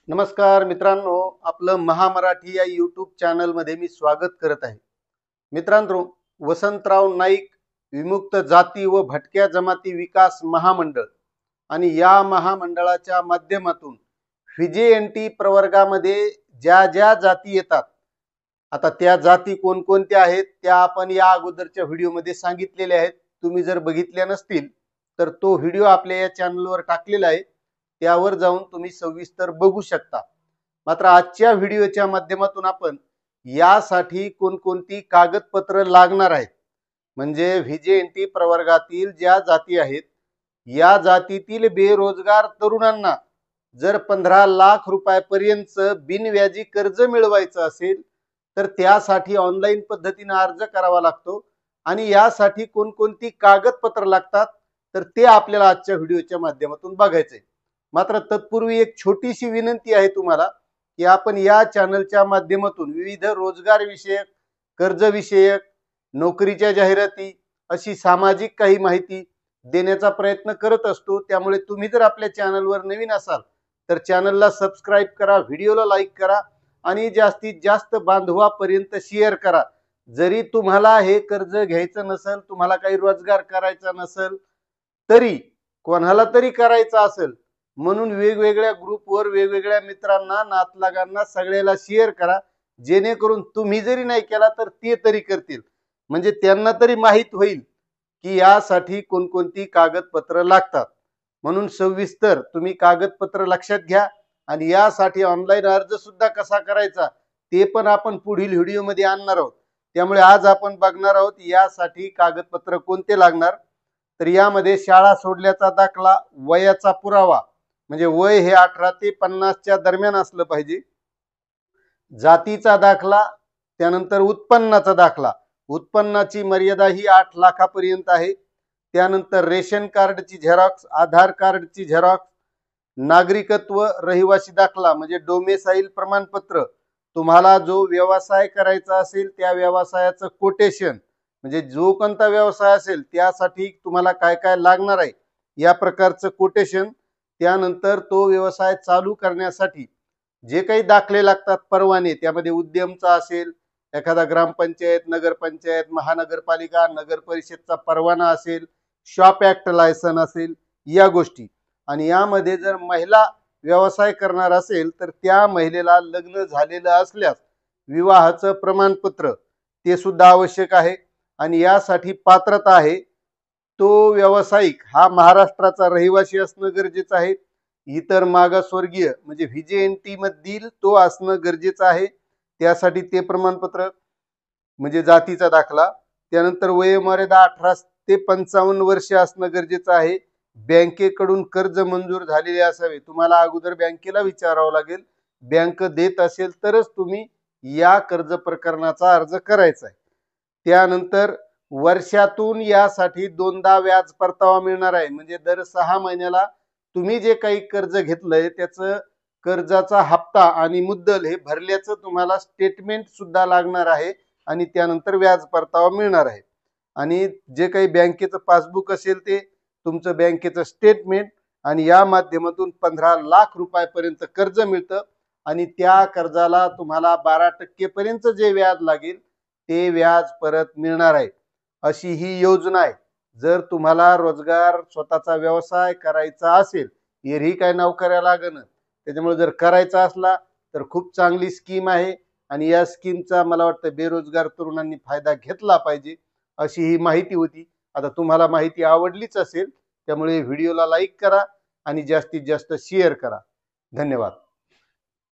नमस्कार मित्रांनो, आपलं महामराठी या यूट्यूब चॅनलमध्ये मी स्वागत करत आहे. मित्रांनो, वसंतराव नाईक विमुक्त जाती व भटक्या जमाती विकास महामंडळ आणि या महामंडळाच्या माध्यमातून व्हीजेएनटी प्रवर्गामध्ये ज्या ज्या जाती येतात, आता त्या जाती कोणकोणत्या आहेत त्या आपण या अगोदरच्या व्हिडिओमध्ये सांगितलेल्या आहेत. तुम्ही जर बघितल्या नसतील तर तो व्हिडिओ आपल्या या चॅनलवर टाकलेला आहे, त्यावर जाऊन तुम्ही सविस्तर बघू शकता. मात्र आजच्या व्हिडिओच्या माध्यमातून आपण यासाठी कोणकोणती कागदपत्र लागणार आहेत, म्हणजे व्हीजेएनटी प्रवर्गातील ज्या जाती आहेत या जातीतील बेरोजगार तरुणांना जर 15 लाख रुपयापर्यंत बिनव्याजी कर्ज मिळवायचं असेल तर त्यासाठी ऑनलाईन पद्धतीने अर्ज करावा लागतो. आणि यासाठी कोणकोणती कागदपत्र लागतात तर ते आपल्याला आजच्या व्हिडिओच्या माध्यमातून बघायचंय. मात्र तत्पूर्वी एक छोटीशी विनंती आहे तुम्हाला की आपण या चॅनलच्या माध्यमातून विविध रोजगार विषयक, कर्ज विषयक, नोकरीच्या जाहिराती अशी सामाजिक काही माहिती देण्याचा प्रयत्न करत असतो. त्यामुळे तुम्ही जर आपल्या चॅनलवर नवीन असाल तर चॅनलला सबस्क्राईब करा, व्हिडिओला लाईक करा आणि जास्तीत जास्त बांधवापर्यंत शेअर करा. जरी तुम्हाला हे कर्ज घ्यायचं नसेल, तुम्हाला काही रोजगार करायचा नसेल, तरी कोणाला तरी करायचा असेल म्हणून वेगवेगळ्या ग्रुपवर वेगवेगळ्या मित्रांना, नातलगांना सगळ्याला शेअर करा, जेणेकरून तुम्ही जरी नाही केला तर ते तरी करतील, म्हणजे त्यांना तरी माहित होईल की यासाठी कोणकोणती कागदपत्र लागतात. म्हणून सविस्तर तुम्ही कागदपत्र लक्षात घ्या आणि यासाठी ऑनलाईन अर्ज सुद्धा कसा करायचा ते पण आपण पुढील व्हिडिओमध्ये आणणार आहोत. त्यामुळे आज आपण बघणार आहोत यासाठी कागदपत्र कोणते लागणार. तर यामध्ये शाळा सोडल्याचा दाखला, वयाचा पुरावा म्हणजे वय हे 18 ते 50च्या दरम्यान असलं पाहिजे, जातीचा दाखला, त्यानंतर उत्पन्नाचा दाखला, उत्पन्नाची मर्यादा ही 8 लाखापर्यंत आहे, त्यानंतर रेशन कार्डची झेरॉक्स, आधार कार्डची झेरॉक्स, नागरिकत्व रहिवासी दाखला म्हणजे डोमेसाईल प्रमाणपत्र, तुम्हाला जो व्यवसाय करायचा असेल त्या व्यवसायाचं कोटेशन म्हणजे जो कोणता व्यवसाय असेल त्यासाठी तुम्हाला काय काय लागणार आहे या प्रकारचं कोटेशन, त्यानंतर तो व्यवसाय चालू करण्यासाठी जे काही दाखले लागतात, परवाने, त्यामध्ये उद्यमचा असेल, एखादा ग्रामपंचायत, नगरपंचायत, महानगरपालिका, नगर परिषदचा परवाना असेल, शॉप ऍक्ट लायसन असेल, या गोष्टी. आणि यामध्ये जर महिला व्यवसाय करणार असेल तर त्या महिलेला लग्न झालेलं असल्यास विवाहाचं प्रमाणपत्र ते सुद्धा आवश्यक आहे. आणि यासाठी पात्रता आहे, तो व्यावसायिक हा महाराष्ट्राचा रहिवासी असणं गरजेचं आहे, इतर मागासवर्गीय म्हणजे व्हीजेएनटी मधील तो असणं गरजेचं आहे, त्यासाठी ते प्रमाणपत्र म्हणजे जातीचा दाखला, त्यानंतर वयोमर्यादा 18 ते 55 वर्ष असणं गरजेचं आहे, बँकेकडून कर्ज मंजूर झालेले असावे, तुम्हाला अगोदर बँकेला विचारावं लागेल, बँक देत असेल तरच तुम्ही या कर्ज प्रकरणाचा अर्ज करायचा आहे. त्यानंतर वर्षातून यासाठी 2दा व्याज परतावा मिळणार आहे, म्हणजे दर 6 महिन्याला तुम्ही जे काही कर्ज घेतलंय त्याचं कर्जाचा हप्ता आणि मुद्दल हे भरल्याचं तुम्हाला स्टेटमेंट सुद्धा लागणार आहे आणि त्यानंतर व्याज परतावा मिळणार आहे. आणि जे काही बँकेचं पासबुक असेल ते तुमचं बँकेचं स्टेटमेंट, आणि या माध्यमातून 15 लाख रुपयापर्यंत कर्ज मिळतं आणि त्या कर्जाला तुम्हाला 12% पर्यंत जे व्याज लागेल ते व्याज परत मिळणार आहे. अशी ही योजना आहे. जर तुम्हाला रोजगार, स्वतःचा व्यवसाय करायचा असेल, एरही काय नोकऱ्या लागणं, त्याच्यामुळे जर करायचा असला तर खूप चांगली स्कीम आहे आणि या स्कीमचा मला वाटतं बेरोजगार तरुणांनी फायदा घेतला पाहिजे. अशी ही माहिती होती. आता तुम्हाला माहिती आवडलीच असेल, त्यामुळे व्हिडिओला लाईक करा आणि जास्तीत जास्त शेअर करा. धन्यवाद.